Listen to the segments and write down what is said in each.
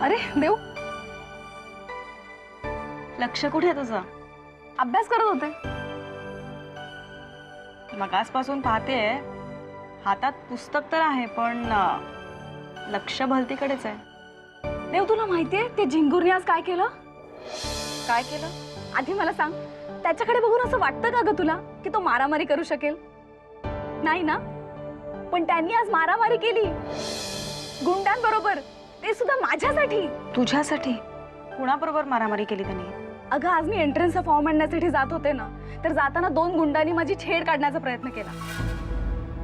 अरे देव, लक्ष कुठे तुझं? अभ्यास करत होते. मगासपासून पाहतेय, हातात पुस्तक तर आहे पण लक्ष भलतीकडेच आहे. देव, तुला माहितीये ते झिंगूरने आज काय केलं? काय केलं? आधी मला सांग, त्याच्याकडे बघून असं वाटतं का ग तुला की तो मारामारी करू शकेल? नाही ना. पण त्यांनी आज मारामारी केली गुंडांबरोबर, ते सुद्धा माझ्यासाठी. तुझ्यासाठी? कुणाबरोबर मारामारी केली त्यांनी? अगं, आज मी एंट्रन्सचा फॉर्म आणण्यासाठी जात होते ना, तर जाताना 2 गुंडांनी माझी छेड काढण्याचा प्रयत्न केला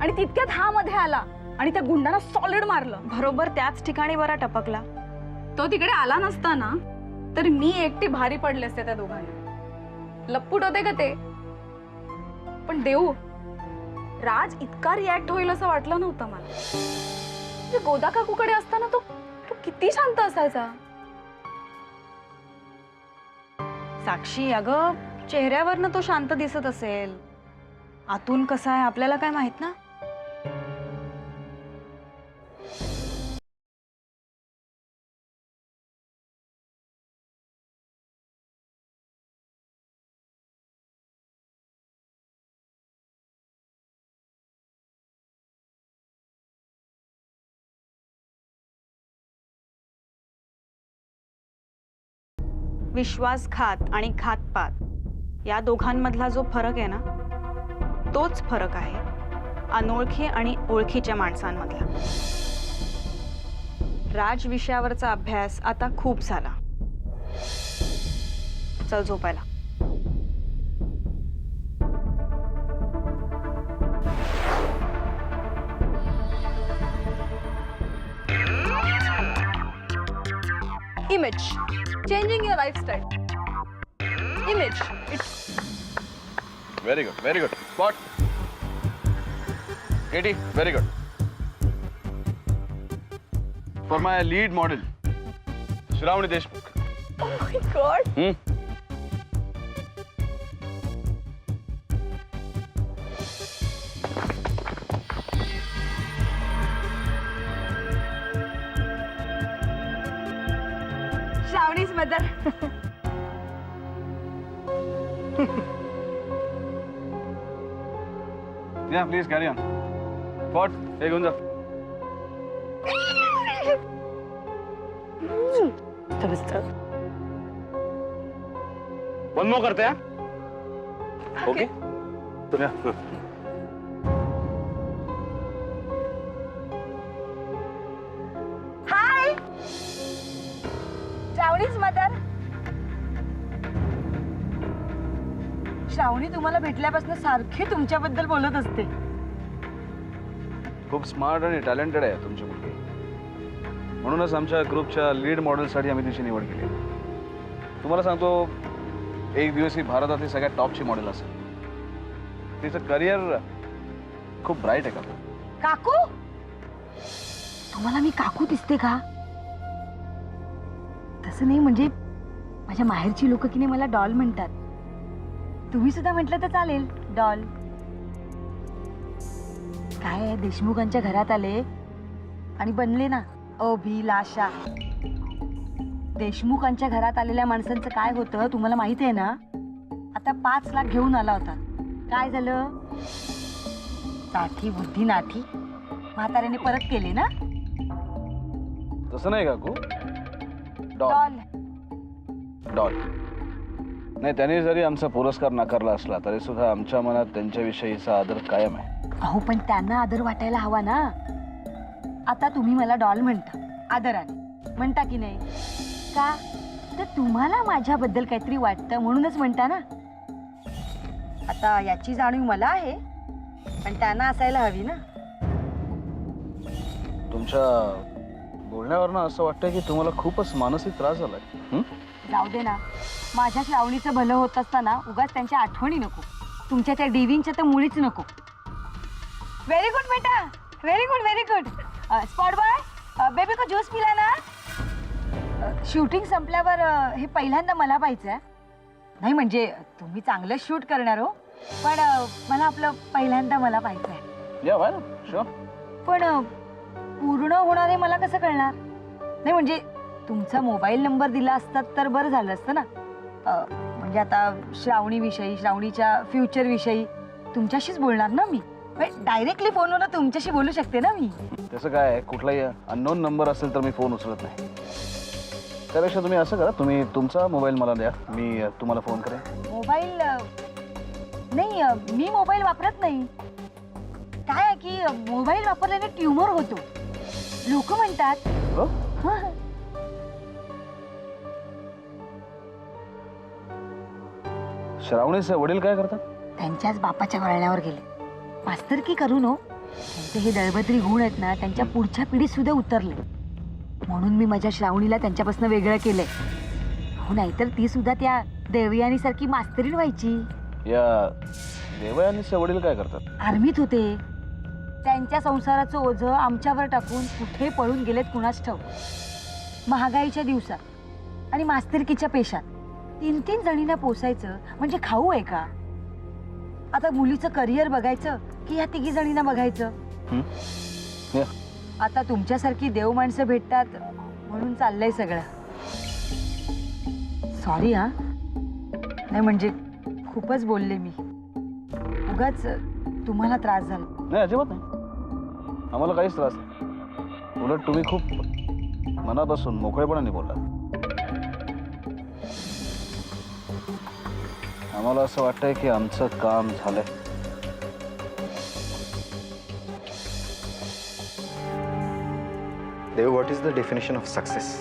आणि तितक्यात हा मध्ये आला आणि त्या गुंडांना सॉलिड मारलं. बरोबर त्याच ठिकाणी बरा टपकला. तो तिकडे आला नसता ना, तर मी एकटी भारी पडले असते त्या दोघांना. लपपूट होते का ते. पण देऊ, राज इतका रिॲक्ट होईल असं वाटलं नव्हतं मला. म्हणजे गोदा काकूकडे असताना तो किती शांत असायचा. साक्षी, अगं चेहऱ्यावरनं तो शांत दिसत असेल, आतून कसा आहे आपल्याला काय माहित ना. विश्वासघात आणि घातपात या दोघांमधला जो फरक आहे ना, तोच फरक आहे अनोळखी आणि ओळखीच्या माणसांमधला. राज विषयावरचा अभ्यास आता खूप झाला. चल झोपायला. Image, changing your lifestyle. Image, it's Very good, very good. Spot. Katie, very good. For my lead model, Shravani Deshmukh. oh my god. Shravani's mother. Yeah, please carry on. Spot. Hey, Gunja. One more करते हैं. Okay. तो yeah. Hi. Shravani's mother. श्रावणी तुम्हाला भेटल्यापासून सारखी तुमच्याबद्दल बोलत असते. खूप smart आणि टॅलेंटेड आहे तुमची मुलगी. म्हणूनच आमच्या ग्रुपच्या लीड मॉडेलसाठी आम्ही तिची निवड केली. तुम्हाला सांगतो, एक दिवस ही भारतातली सगळ्यात टॉपची मॉडेल असेल. तिचं करिअर खूप ब्राईट आहे. का काकू, तुम्हाला मी काकू दिसते का? तसं नाही, म्हणजे माझ्या माहेरची लोक की नाही मला डॉल म्हणतात. तुम्ही सुद्धा म्हटलं तर चालेल, डॉल. काय देशमुखांच्या घरात आले आणि बनले ना अभिलाषा. देशमुखांच्या घरात आलेल्या माणसांचं काय होतं तुम्हाला माहित आहे ना. आता 5 लाख घेऊन आला होता. काय झालं? साठी बुद्धी नाठी म्हाताऱ्याने परत केले ना. तसं नाही काकू. डॉल डॉल नाही, त्यांनी जरी आमचा पुरस्कार नाकारला असला तरी सुद्धा आमच्या मनात त्यांच्याविषयीचा आदर कायम आहे. अहो, पण त्यांना आदर वाटायला हवा ना. आता तुम्ही मला डॉल म्हणता, आदराने म्हणता की नाही? का तर तुम्हाला माझ्याबद्दल काहीतरी वाटतं म्हणूनच म्हणता ना. आता याची जाणीव मला आहे, पण त्यांना असायला हवी ना. तुमच्या बोलण्यावरनं असं वाटतं की तुम्हाला खूपच मानसिक त्रास झालाय. जाऊ दे ना. माझ्या श्रावणीचं भलं होत असताना उगाच त्यांच्या आठवणी नको. तुमच्या त्या डिव्हिंगच्या तर मुळीच नको. व्हेरी गुड बेटा, very good, very good. Spot boy, baby को ज्यूस पिला ना. शूटिंग संपल्यावर हे पहिल्यांदा मला पाहिजे. नाही म्हणजे तुम्ही चांगलं शूट करणार हो, पण मला आपलं पहिल्यांदा मला पाहिजे आहे. या शुअर. पण पूर्ण होणार आहे मला कसं कळणार? नाही म्हणजे तुमचा मोबाईल नंबर दिला असतात तर बरं झालं असतं ना. म्हणजे आता श्रावणीविषयी, श्रावणीच्या फ्युचरविषयी तुमच्याशीच बोलणार ना मी. डायरेक्टली फोनवर तुमच्याशी बोलू शकते ना मी. तसं काय आहे, कुठलाही अननोन नंबर असेल तर मी फोन उचलत नाही. त्यापेक्षा तुम्ही असं करा, तुम्ही तुमचा मोबाईल मला द्या, मी तुम्हाला फोन करेन. मोबाईल नाही, मी मोबाईल वापरत नाही. काय आहे की मोबाईल वापरल्याने ट्युमर होतो लोक म्हणतात. हो? हं. श्रावणीचे वडील काय करतात? त्यांच्याच बापाच्या वळणावर गेले. मास्तरकी करू नो, त्यांचे हे दळबद्री गुण आहेत ना त्यांच्या पुढच्या पिढीत सुद्धा उतरले. म्हणून मी माझ्या श्रावणीला त्यांच्यापासून वेगळं केलंय. हो, नाहीतर ती सुद्धा त्या देवयानी सारखी मास्तरीण व्हायची. या देवयानीचे वडील काय करतात? आर्मीत होते. त्यांच्या संसाराचं ओझं आमच्यावर टाकून कुठे पळून गेलेत कुणास ठाऊक. महागाईच्या दिवसात आणि मास्तरकीच्या पेशात 3-3 जणींना पोसायचं म्हणजे खाऊ आहे का? आता मुलीचं करिअर बघायचं की या 3 जणींना बघायचं? या. आता तुमच्यासारखी देव माणसं भेटतात म्हणून चाललंय सगळं. सॉरी हा, नाही म्हणजे खूपच बोलले मी. उगाच तुम्हाला त्रास झाला. नाही, अजिबात नाही. आम्हाला काहीच त्रास नाही. उलट तुम्ही खूप मनापासून मोकळेपणाने बोलला. आम्हाला असं वाटतंय की आमचं काम झालंय. Dev, what is the definition of success?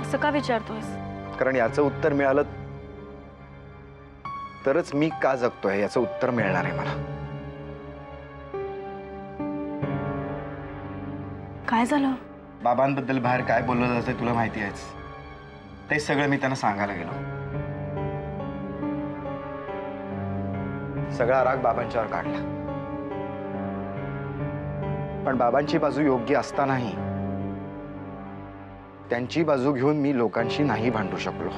असं का विचारतोयस? कारण याचं उत्तर मिळालं तरच मी का जगतोय याचं उत्तर मिळणार आहे मला. काय झालं? बाबांबद्दल बाहेर काय बोललं जातं तुला माहिती आहेच. ते सगळं मी त्यांना सांगायला गेलो. सगळा राग बाबांच्यावर काढला. पण बाबांची बाजू योग्य असतानाही त्यांची बाजू घेऊन मी लोकांशी नाही भांडू शकलो.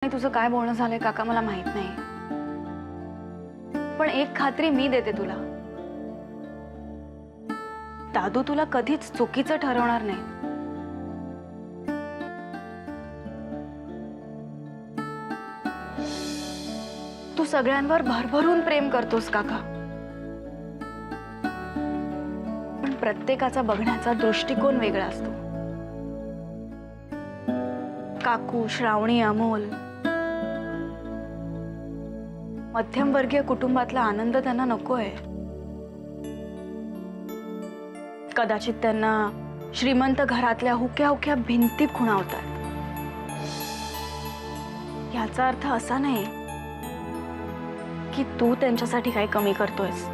तुझं काय बोलणं झालंय काका मला माहित नाही. पण एक खात्री मी देते तुला, दादू तुला कधीच चुकीचं ठरवणार नाही. तू सगळ्यांवर भरभरून प्रेम करतोस काका, पण प्रत्येकाचा बघण्याचा दृष्टिकोन वेगळा असतो. काकू, श्रावणी, अमोल मध्यमवर्गीय कुटुंबातला आनंद त्यांना नकोय. कदाचित त्यांना श्रीमंत घरातल्या हुक्या हुक्या भिंती खुणावतात. याचा अर्थ असा नाही की तू त्यांच्यासाठी काही कमी करतोयस.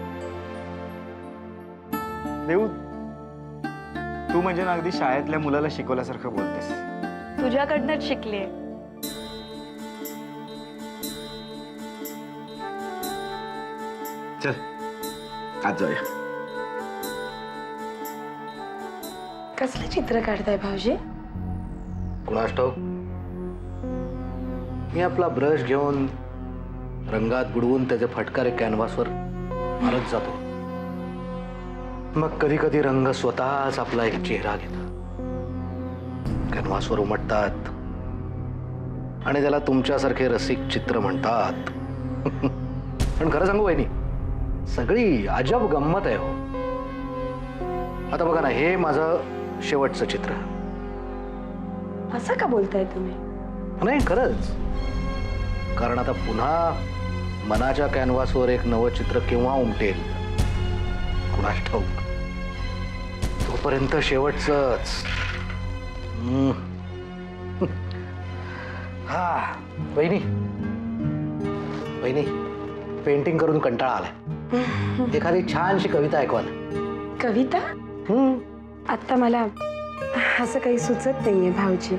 देव, तू म्हणजे ना अगदी शाळेतल्या मुलाला शिकवल्यासारखं बोलतेस. तुझ्याकडनंच शिकले. चल आज जाऊया. कसलं चित्र काढताय भाऊजी? कुणास ठाऊक. मी आपला ब्रश घेऊन रंगात बुडवून त्याचे फटकारे कॅनव्हासवर मारत जातो. मग कधी कधी रंग स्वतःच आपला एक चेहरा घेतात, कॅनव्हासवर उमटतात आणि त्याला तुमच्यासारखे रसिक चित्र म्हणतात. पण खरं सांगू वहिनी, सगळी अजब गंमत आहे हो. आता बघा ना, हे माझं शेवटचं चित्र. असं का बोलताय तुम्ही? नाही, खरंच. कारण आता पुन्हा मनाच्या कॅनव्हासवर एक नवं चित्र केव्हा उमटेल कुणास ठाऊक. तोपर्यंत शेवटचंच. हा बहिणी, बहिणी, पेंटिंग करून कंटाळा आलाय. एखादी छानशी कविता ऐकवा ना. कविता? आता मला असं काही सुचत नाहीये भाऊजी.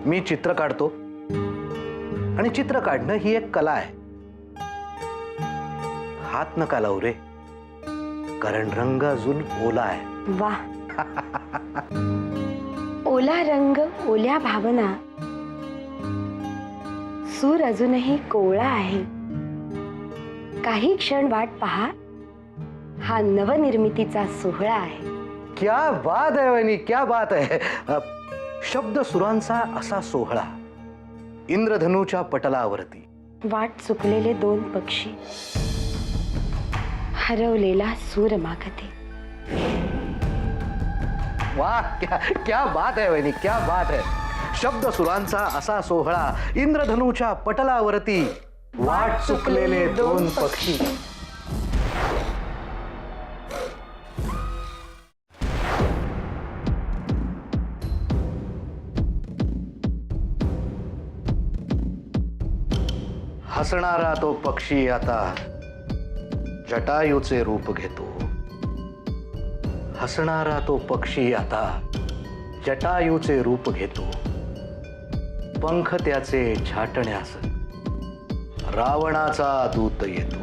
मी चित्र काढतो आणि चित्र काढणं ही एक कला आहे. हात नका लावू रे, कारण रंग अजून ओला आहे. वा. ओला रंग, ओल्या भावना, सूर अजूनही कोवळा आहे. काही क्षण वाट पहा, हा नवनिर्मितीचा सोहळा आहे. क्या बात आहे वहिनी, क्या बात आहे. शब्द सुरांचा असा सोहळा इंद्रधनुच्या पटलावरती. वाट चुकलेले दोन पक्षी, हरवलेला सूर मागते. वाह, क्या क्या बात आहे वहिनी, क्या बात आहे. शब्द सुरांचा असा सोहळा इंद्रधनुच्या पटलावरती, वाट चुकलेले दोन पक्षी. हसणारा तो पक्षी आता जटायूचे रूप घेतो. हसणारा तो पक्षी आता जटायूचे रूप घेतो. पंख त्याचे छाटण्यास रावणाचा दूत येतो.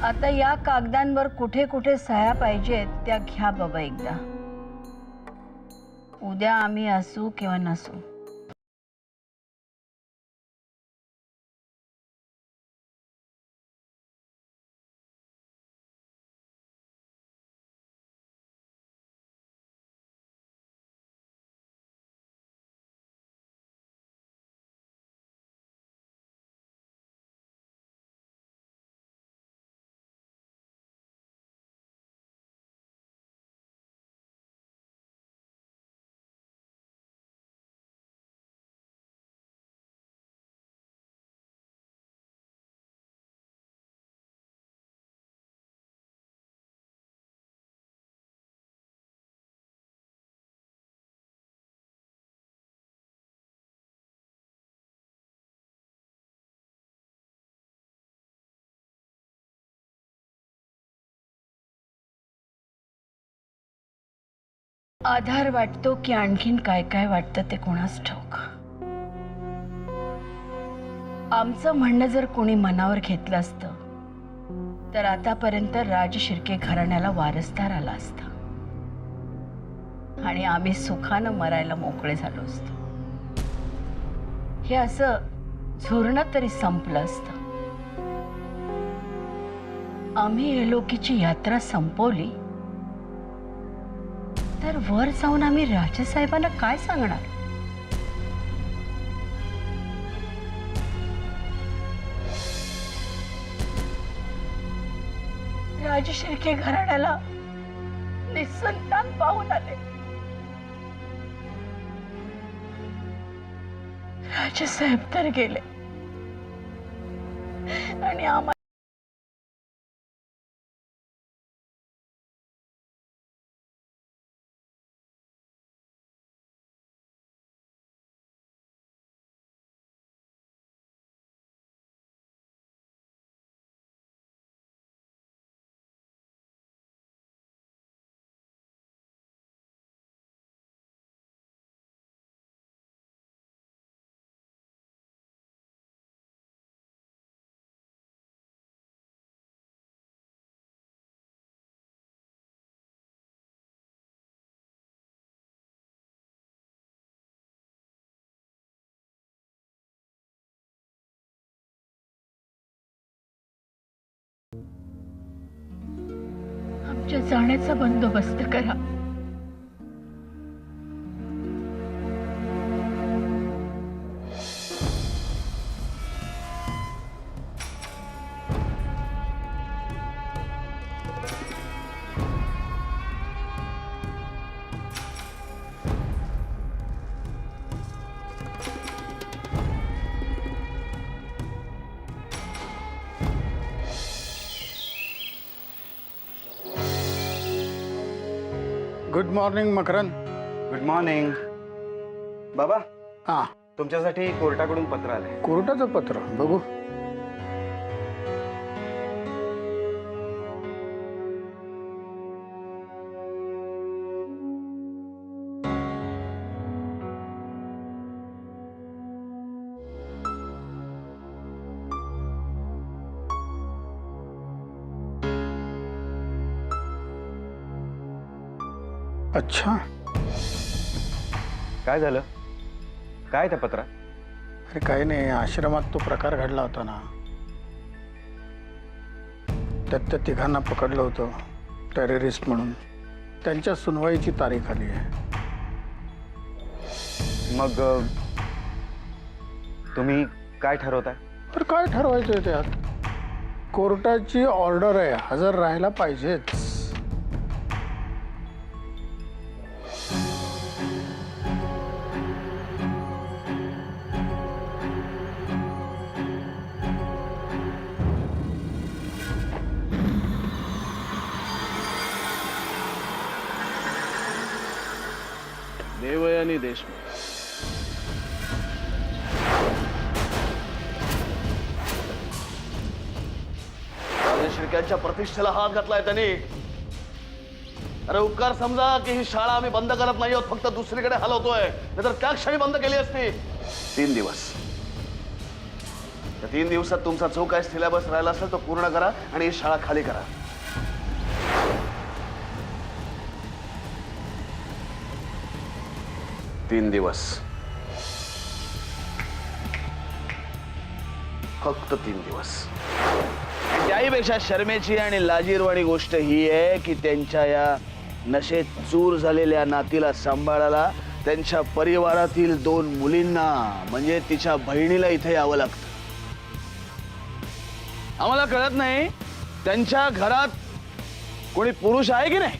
आता या कागदांवर कुठे कुठे सह्या पाहिजेत त्या घ्या बाबा एकदा. उद्या आम्ही असू किंवा नसू, आधार वाटतो की आणखीन काय काय वाटतं ते कोणास ठाऊक. आमचं म्हणणं जर कोणी मनावर घेतलं असतं तर आतापर्यंत राज शिर्के घराण्याला वारसदार आला असता आणि आम्ही सुखानं मरायला मोकळे झालो असतो. हे असं झुरणं तरी संपलं असतं. आम्ही एलोकीची यात्रा संपवली तर वर जाऊन आम्ही राजेसाहेबांना काय सांगणार? राज शिर्के घराण्याला निसंतान पाहून आले. राजेसाहेब तर गेले आणि आम्हाला आमच्या जाण्याचा बंदोबस्त करा. Good morning Makarand. Good morning बाबा. हा, तुमच्यासाठी कोर्टाकडून पत्र आलंय. कोर्टाचं पत्र बघू. अच्छा, काय झालं? काय त्या पत्रात? अरे काही नाही, आश्रमात तो प्रकार घडला होता ना, त्यात त्या तिघांना पकडलं होतं टेररिस्ट म्हणून. त्यांच्या सुनवाईची तारीख आली आहे. मग तुम्ही काय ठरवताय? तर काय ठरवायचंय त्यात? कोर्टाची ऑर्डर आहे, हजर राहायला पाहिजेच. देवयानी देशमुख. शिर्क्यांच्या प्रतिष्ठेला हात घातलाय त्यांनी. अरे उपकार समजा की ही शाळा आम्ही बंद करत नाही आहोत, फक्त दुसरीकडे हलवतोय, नाहीतर त्या क्षणी बंद केली असती. 3 दिवस. त्या 3 दिवसात तुमचा जो काय सिलेबस राहिला असेल तो पूर्ण करा आणि ही शाळा खाली करा. तीन दिवस, फक्त 3 दिवस. त्याहीपेक्षा शर्मेची आणि लाजीरवाणी गोष्ट ही आहे की त्यांच्या या नशेत चूर झालेल्या नातीला सांभाळायला त्यांच्या परिवारातील 2 मुलींना म्हणजे तिच्या बहिणीला इथे यावं लागतं. आम्हाला कळत नाही त्यांच्या घरात कोणी पुरुष आहे की नाही.